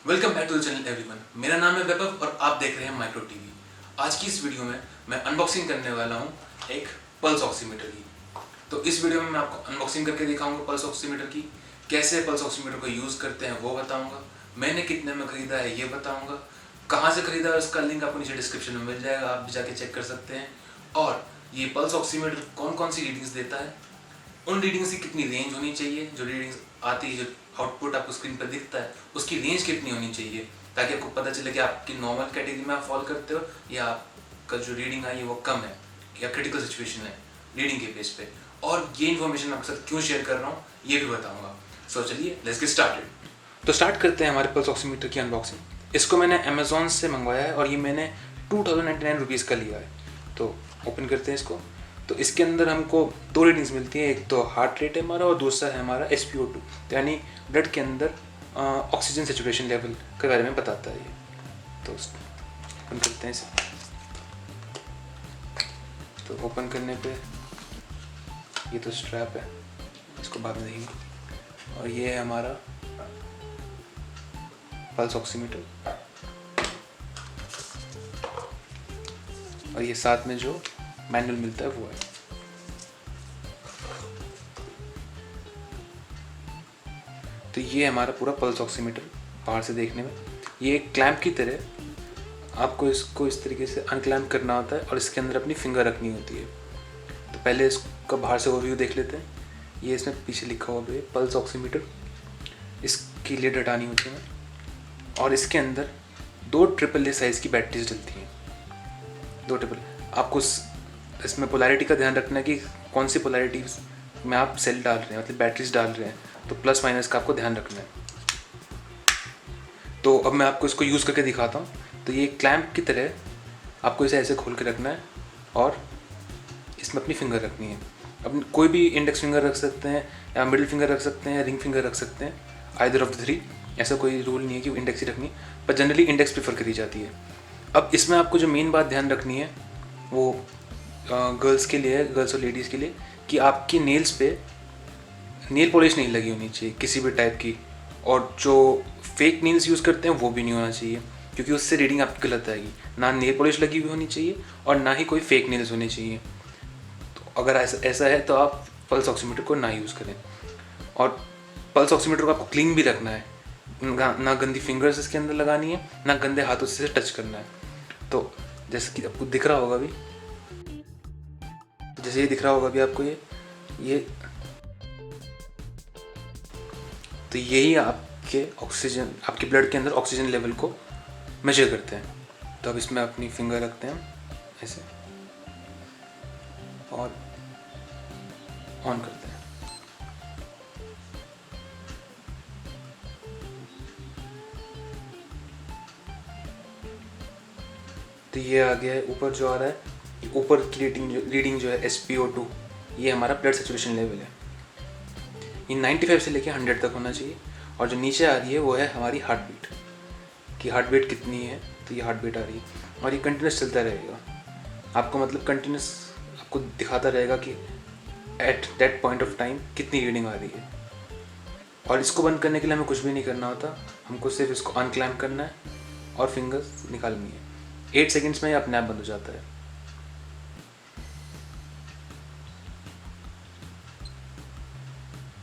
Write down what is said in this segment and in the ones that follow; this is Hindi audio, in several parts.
Welcome back to the channel everyone. मेरा नाम है वैभव और आप देख रहे हैं माइक्रो टीवी। आज की इस वीडियो में मैं अनबॉक्सिंग करने वाला हूं एक पल्स ऑक्सीमीटर की। तो इस वीडियो में मैं आपको अनबॉक्सिंग करके दिखाऊंगा पल्स ऑक्सीमीटर की, कैसे पल्स ऑक्सीमीटर को यूज़ करते हैं वो बताऊंगा, मैंने कितने में खरीदा है ये बताऊंगा, कहाँ से खरीदा है उसका लिंक आपको नीचे डिस्क्रिप्शन में मिल जाएगा, आप भी जाके चेक कर सकते हैं। और ये पल्स ऑक्सीमीटर कौन कौन सी रीडिंग्स देता है, उन रीडिंग्स की कितनी रेंज होनी चाहिए, जो रीडिंग्स आती है, जो आउटपुट आपको स्क्रीन पर दिखता है उसकी रेंज कितनी होनी चाहिए, ताकि आपको पता चले कि आपकी नॉर्मल कैटेगरी में आप फॉल करते हो या आपका जो रीडिंग आई है वो कम है या क्रिटिकल सिचुएशन है रीडिंग के बेस पे। और ये इन्फॉर्मेशन आपके साथ क्यों शेयर कर रहा हूँ ये भी बताऊँगा। सो चलिए लेट्स गेट स्टार्टेड। तो स्टार्ट करते हैं हमारे पल्स ऑक्सीमीटर की अनबॉक्सिंग। इसको मैंने अमेजोन से मंगवाया है और ये मैंने 2099 रुपीज़ का लिया है। तो ओपन करते हैं इसको। तो इसके अंदर हमको दो रीडिंग्स मिलती हैं, एक तो हार्ट रेट है हमारा और दूसरा है हमारा SpO2, यानी ब्लड के अंदर ऑक्सीजन सेचुरेशन लेवल के बारे में बताता है ये। तो ओपन करते हैं इसे। तो ओपन करने पे ये तो स्ट्रैप है, इसको बाद में देखेंगे। और ये है हमारा पल्स ऑक्सीमीटर और ये साथ में जो मैनुअल मिलता है वो है। तो ये हमारा पूरा पल्स ऑक्सीमीटर बाहर से देखने में ये एक क्लैंप की तरह, आपको इसको इस तरीके से अनक्लैम्प करना होता है और इसके अंदर अपनी फिंगर रखनी होती है। तो पहले इसका बाहर से ओवरव्यू देख लेते हैं। ये इसमें पीछे लिखा हुआ है पल्स ऑक्सीमीटर, इसकी लिड हटानी होती है और इसके अंदर 2 AAA साइज़ की बैटरीज डलती हैं। 2 ट्रिपल। आपको इसमें पोलैरिटी का ध्यान रखना है कि कौन सी पोलैरिटी में आप सेल डाल रहे हैं, मतलब बैटरीज डाल रहे हैं, तो प्लस माइनस का आपको ध्यान रखना है। तो अब मैं आपको इसको यूज़ करके दिखाता हूँ। तो ये क्लैंप की तरह आपको इसे ऐसे खोल के रखना है और इसमें अपनी फिंगर रखनी है। अब कोई भी इंडेक्स फिंगर रख सकते हैं या मिडिल फिंगर रख सकते हैं या रिंग फिंगर रख सकते हैं, आइदर ऑफ द 3। ऐसा कोई रूल नहीं है कि इंडेक्स ही रखनी, पर जनरली इंडेक्स प्रेफर करी जाती है। अब इसमें आपको जो मेन बात ध्यान रखनी है वो गर्ल्स के लिए है, गर्ल्स और लेडीज़ के लिए, कि आपकी नेल्स पे नेल पॉलिश नहीं लगी होनी चाहिए किसी भी टाइप की, और जो फेक नेल्स यूज़ करते हैं वो भी नहीं होना चाहिए, क्योंकि उससे रीडिंग आपकी गलत आएगी। ना नेल पॉलिश लगी हुई होनी चाहिए और ना ही कोई फेक नेल्स होने चाहिए। तो अगर ऐसा है तो आप पल्स ऑक्सीमीटर को ना यूज़ करें। और पल्स ऑक्सीमीटर को आपको क्लीन भी रखना है, ना गंदी फिंगर्स इसके अंदर लगानी है, ना गंदे हाथों से टच करना है। तो जैसे कि आपको दिख रहा होगा अभी, जैसे ये दिख रहा होगा अभी आपको ये तो यही आपके ऑक्सीजन, आपके ब्लड के अंदर ऑक्सीजन लेवल को मेजर करते हैं। तो अब इसमें अपनी फिंगर रखते हैं ऐसे और ऑन करते हैं। तो ये आ गया है ऊपर जो आ रहा है, ऊपर की रीडिंग जो है SpO2, ये हमारा ब्लड सेचुरेशन लेवल है। ये 95 से लेके 100 तक होना चाहिए। और जो नीचे आ रही है वो है हमारी हार्ट बीट, कि हार्ट बीट कितनी है। तो ये हार्ट बीट आ रही है और ये कंटिन्यूस चलता रहेगा आपको, मतलब कंटिन्यूस आपको दिखाता रहेगा कि at that point of time कितनी रीडिंग आ रही है। और इसको बंद करने के लिए हमें कुछ भी नहीं करना होता, हमको सिर्फ इसको अनक्लैम्प करना है और फिंगर्स निकालनी है। 8 सेकेंड्स में ये अपने आप बंद हो जाता है।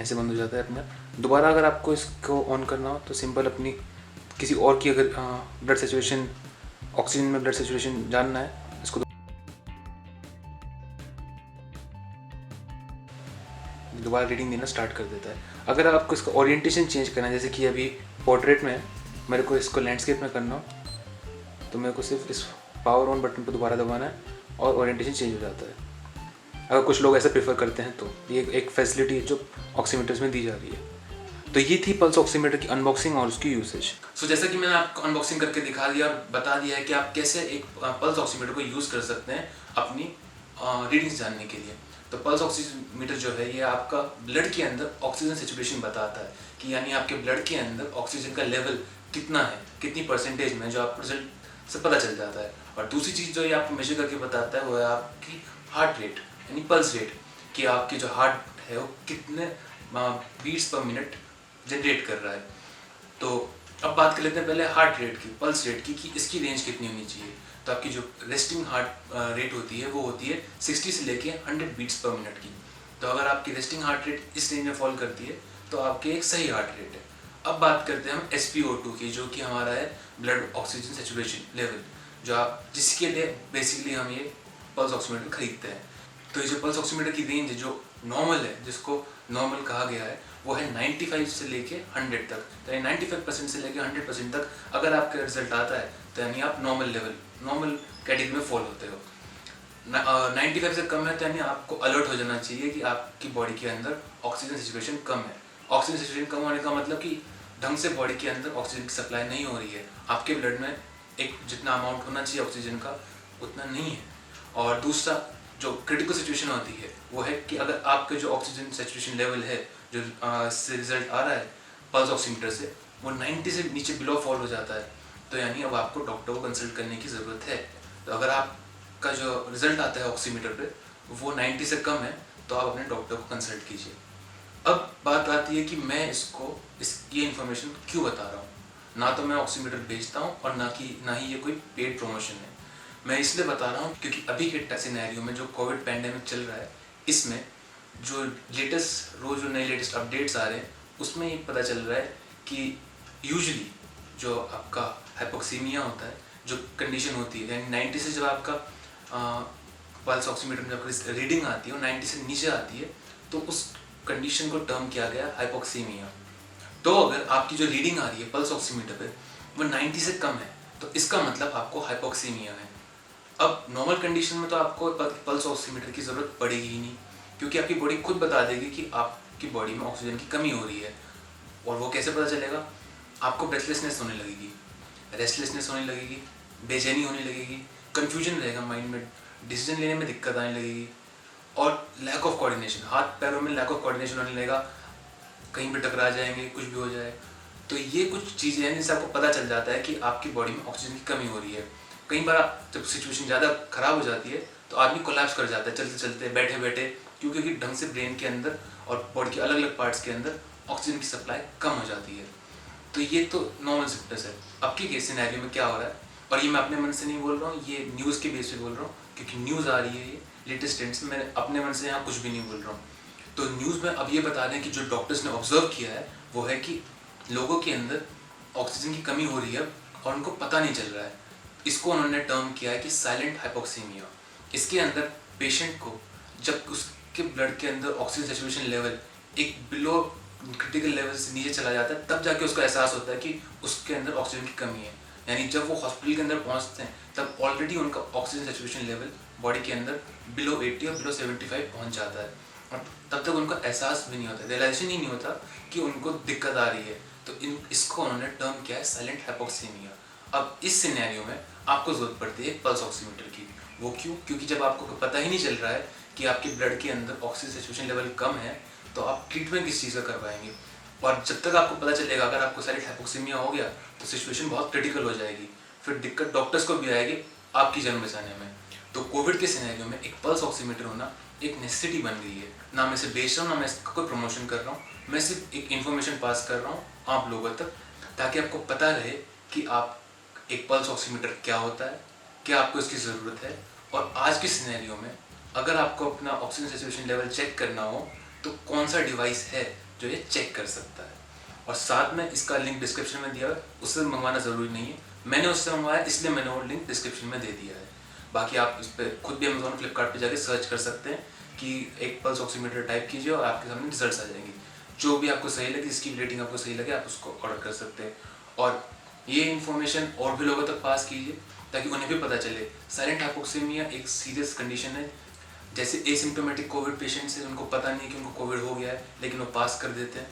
ऐसे बंद हो जाता है अपने आप। दोबारा अगर आपको इसको ऑन करना हो तो सिंपल अपनी किसी और की अगर ब्लड सेचुरेशन, ऑक्सीजन में ब्लड सेचुरेशन जानना है, इसको दोबारा रीडिंग देना स्टार्ट कर देता है। अगर आपको इसका ओरिएंटेशन चेंज करना है, जैसे कि अभी पोर्ट्रेट में मेरे को इसको लैंडस्केप में करना हो, तो मेरे को सिर्फ इस पावर ऑन बटन पर दोबारा दबाना है और ओरिएंटेशन चेंज हो जाता है। अगर कुछ लोग ऐसा प्रेफर करते हैं तो ये एक फैसिलिटी है जो ऑक्सीमीटर्स में दी जा रही है। तो ये थी पल्स ऑक्सीमीटर की अनबॉक्सिंग और उसकी यूसेज। सो जैसा कि मैंने आपको अनबॉक्सिंग करके दिखा दिया और बता दिया है कि आप कैसे एक पल्स ऑक्सीमीटर को यूज़ कर सकते हैं अपनी रीडिंग्स जानने के लिए। तो पल्स ऑक्सीमीटर जो है ये आपका ब्लड के अंदर ऑक्सीजन सेचुरेशन बताता है, कि यानी आपके ब्लड के अंदर ऑक्सीजन का लेवल कितना है, कितनी परसेंटेज में, जो आपको रिजल्ट से पता चल जाता है। और दूसरी चीज़ जो ये आपको मेजर करके बताता है वो है आपकी हार्ट रेट, यानी पल्स रेट, कि आपकी जो हार्ट है वो कितने बीट्स पर मिनट जनरेट कर रहा है। तो अब बात कर लेते हैं पहले हार्ट रेट की, पल्स रेट की, कि इसकी रेंज कितनी होनी चाहिए। तो आपकी जो रेस्टिंग हार्ट रेट होती है वो होती है 60 से लेके 100 बीट्स पर मिनट की। तो अगर आपकी रेस्टिंग हार्ट रेट इस रेंज में फॉल करती है तो आपके एक सही हार्ट रेट है। अब बात करते हैं हम SpO2 की, जो कि हमारा है ब्लड ऑक्सीजन सेचुरेशन लेवल, जो आप जिसके लिए बेसिकली हम ये पल्स ऑक्सीमीटर खरीदते हैं। तो ये जो पल्स ऑक्सीमीटर की रेंज है, जो नॉर्मल है, जिसको नॉर्मल कहा गया है, वो है 95 से लेके 100 तक। तो यानी 95% से लेके 100% तक अगर आपका रिजल्ट आता है तो यानी आप नॉर्मल लेवल, नॉर्मल कैटेगरी में फॉल होते हो। 95 से कम है तो यानी आपको अलर्ट हो जाना चाहिए कि आपकी बॉडी के अंदर ऑक्सीजन सिचुएशन कम है। ऑक्सीजन सिचुएशन कम होने का मतलब कि ढंग से बॉडी के अंदर ऑक्सीजन की सप्लाई नहीं हो रही है, आपके ब्लड में एक जितना अमाउंट होना चाहिए ऑक्सीजन का उतना नहीं है। और दूसरा जो क्रिटिकल सिचुएशन होती है वो है कि अगर आपके जो ऑक्सीजन सेचुरेशन लेवल है, जो से रिजल्ट आ रहा है पल्स ऑक्सीमीटर से, वो 90 से नीचे बिलो फॉल हो जाता है, तो यानी अब आपको डॉक्टर को कंसल्ट करने की ज़रूरत है। तो अगर आपका जो रिजल्ट आता है ऑक्सीमीटर पे वो 90 से कम है तो आप अपने डॉक्टर को कंसल्ट कीजिए। अब बात आती है कि मैं ये इन्फॉर्मेशन क्यों बता रहा हूँ। ना तो मैं ऑक्सीमीटर बेचता हूँ और ना ही ये कोई पेड प्रमोशन है। मैं इसलिए बता रहा हूँ क्योंकि अभी के सिनेरियो में जो कोविड पैंडेमिक चल रहा है, इसमें जो नए लेटेस्ट अपडेट्स आ रहे हैं उसमें ये पता चल रहा है कि यूजुअली जो आपका हाइपोक्सीमिया होता है, जो कंडीशन होती है, यानी 90 से जब आपका पल्स ऑक्सीमीटर में जब रीडिंग आती है वो 90 से नीचे आती है, तो उस कंडीशन को टर्म किया गया हाइपोक्सीमिया। तो अगर आपकी जो रीडिंग आ रही है पल्स ऑक्सीमीटर पे वो 90 से कम है तो इसका मतलब आपको हाइपोक्सीमिया है। अब नॉर्मल कंडीशन में तो आपको पल्स ऑक्सीमीटर की ज़रूरत पड़ेगी ही नहीं, क्योंकि आपकी बॉडी खुद बता देगी कि आपकी बॉडी में ऑक्सीजन की कमी हो रही है। और वो कैसे पता चलेगा? आपको ब्रेथलेसनेस होने लगेगी, रेस्टलेसनेस होने लगेगी, बेचैनी होने लगेगी, कन्फ्यूजन रहेगा माइंड में, डिसीजन लेने में दिक्कत आने लगेगी, और लैक ऑफ कोऑर्डिनेशन, हाथ पैरों में लैक ऑफ कोऑर्डिनेशन होने लगेगा, कहीं भी टकरा जाएंगे, कुछ भी हो जाए। तो ये कुछ चीज़ें हैं जिनसे आपको पता चल जाता है कि आपकी बॉडी में ऑक्सीजन की कमी हो रही है। कई बार जब सिचुएशन ज़्यादा ख़राब हो जाती है तो आदमी कोलैप्स कर जाता है चलते चलते, बैठे बैठे, क्योंकि ढंग से ब्रेन के अंदर और बॉडी के अलग अलग पार्ट्स के अंदर ऑक्सीजन की सप्लाई कम हो जाती है। तो ये तो नॉर्मल सिम्टम्स है। अब के सिनेरियो में क्या हो रहा है, और ये मैं अपने मन से नहीं बोल रहा हूँ, ये न्यूज़ के बेस पे बोल रहा हूँ, क्योंकि न्यूज़ आ रही है ये लेटेस्ट ट्रेंड्स में, मैंने अपने मन से यहाँ कुछ भी नहीं बोल रहा हूँ। तो न्यूज़ में अब ये बता रहे हैं कि जो डॉक्टर्स ने ऑब्जर्व किया है वो है कि लोगों के अंदर ऑक्सीजन की कमी हो रही है और उनको पता नहीं चल रहा है। इसको उन्होंने टर्म किया है कि साइलेंट हाइपोक्सीमिया। इसके अंदर पेशेंट को जब उसके ब्लड के अंदर ऑक्सीजन सेचुरेशन लेवल एक बिलो क्रिटिकल लेवल से नीचे चला जाता है, तब जाके उसको एहसास होता है कि उसके अंदर ऑक्सीजन की कमी है। यानी जब वो हॉस्पिटल के अंदर पहुंचते हैं तब ऑलरेडी उनका ऑक्सीजन सेचुरेशन लेवल बॉडी के अंदर बिलो 80 और बिलो 75 पहुंच जाता है, और तब तक उनका एहसास भी नहीं होता, रियलाइजेशन ही नहीं होता कि उनको दिक्कत आ रही है। तो इसको उन्होंने टर्म किया है साइलेंट हाइपोक्सीमिया। अब इस सिनेरियो में आपको जरूरत पड़ती है पल्स ऑक्सीमीटर की। वो क्यों? क्योंकि जब आपको पता ही नहीं चल रहा है कि आपके ब्लड के अंदर ऑक्सीजन सेचुरेशन लेवल कम है तो आप ट्रीटमेंट किस चीज़ का करवाएंगे। और जब तक आपको पता चलेगा अगर आपको साइलेंट हाइपोक्सीमिया हो गया तो सिचुएशन बहुत क्रिटिकल हो जाएगी, फिर दिक्कत डॉक्टर्स को भी आएगी आपकी जान बचाने में। तो कोविड के सिनेरियो में एक पल्स ऑक्सीमीटर होना एक नेसेसिटी बन गई है। ना मैं इसे बेच रहा हूँ, ना मैं इसका कोई प्रमोशन कर रहा हूँ, मैं सिर्फ एक इन्फॉर्मेशन पास कर रहा हूँ आप लोगों तक, ताकि आपको पता रहे कि आप एक पल्स ऑक्सीमीटर क्या होता है, क्या आपको इसकी ज़रूरत है। और आज के सिनेरियो में अगर आपको अपना ऑक्सीजन सेचुरेशन लेवल चेक करना हो तो कौन सा डिवाइस है जो ये चेक कर सकता है। और साथ में इसका लिंक डिस्क्रिप्शन में दिया है, उससे मंगवाना ज़रूरी नहीं है, मैंने उससे मंगवाया इसलिए मैंने वो लिंक डिस्क्रिप्शन में दे दिया है। बाकी आप इस पर खुद भी अमेजोन फ्लिपकार्ट पे जाके सर्च कर सकते हैं कि एक पल्स ऑक्सीमीटर टाइप कीजिए और आपके सामने रिजल्ट्स आ जाएंगे। जो भी आपको सही लगे, इसकी रेटिंग आपको सही लगे, आप उसको ऑर्डर कर सकते हैं। और ये इन्फॉर्मेशन और भी लोगों तक पास कीजिए ताकि उन्हें भी पता चले साइलेंट हाइपोक्सीमिया एक सीरियस कंडीशन है। जैसे एसिम्प्टोमेटिक कोविड पेशेंट्स हैं, उनको पता नहीं कि उनको कोविड हो गया है लेकिन वो पास कर देते हैं,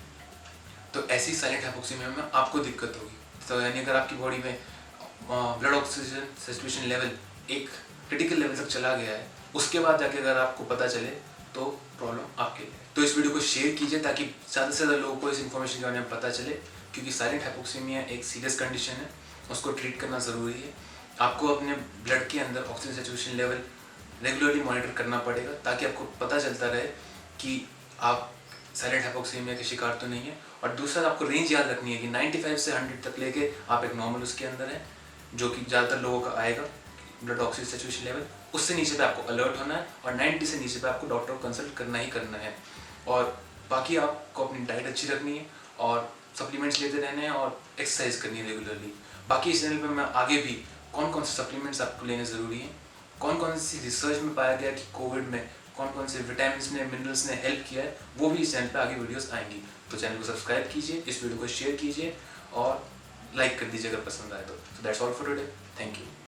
तो ऐसी साइलेंट हाइपोक्सीमिया में आपको दिक्कत होगी। तो यानी अगर आपकी बॉडी में ब्लड ऑक्सीजन सेचुरेशन लेवल एक क्रिटिकल लेवल तक चला गया है, उसके बाद जाके अगर आपको पता चले तो प्रॉब्लम आपके लिए। तो इस वीडियो को शेयर कीजिए ताकि ज़्यादा से ज़्यादा लोगों को इस इन्फॉर्मेशन के बारे में पता चले, क्योंकि साइलेंट हाइपोक्सीमिया एक सीरियस कंडीशन है, उसको ट्रीट करना ज़रूरी है। आपको अपने ब्लड के अंदर oxygen saturation level regularly monitor करना पड़ेगा ताकि आपको पता चलता रहे कि आप साइलेंट हाइपोक्सीमिया के शिकार तो नहीं है। और दूसरा आपको रेंज याद रखनी है कि 95 से 100 तक लेके आप एक नॉर्मल उसके अंदर है, जो कि ज़्यादातर लोगों का आएगा ब्लड ऑक्सीजन सैचुरेशन लेवल। उससे नीचे पे आपको अलर्ट होना है और 90 से नीचे पे आपको डॉक्टर को कंसल्ट करना ही करना है। और बाकी आपको अपनी डाइट अच्छी रखनी है और सप्लीमेंट्स लेते रहने हैं और एक्सरसाइज करनी है रेगुलरली। बाकी इस चैनल पे मैं आगे भी कौन कौन से सप्लीमेंट्स आपको लेने ज़रूरी हैं, कौन कौन सी रिसर्च में पाया गया कि कोविड में कौन कौन से विटामिन ने मिनरल्स ने हेल्प किया है, वो भी इस चैनल पे आगे वीडियोस आएंगी। तो चैनल को सब्सक्राइब कीजिए, इस वीडियो को शेयर कीजिए और लाइक कर दीजिए अगर पसंद आए तो। That's all for today, thank you.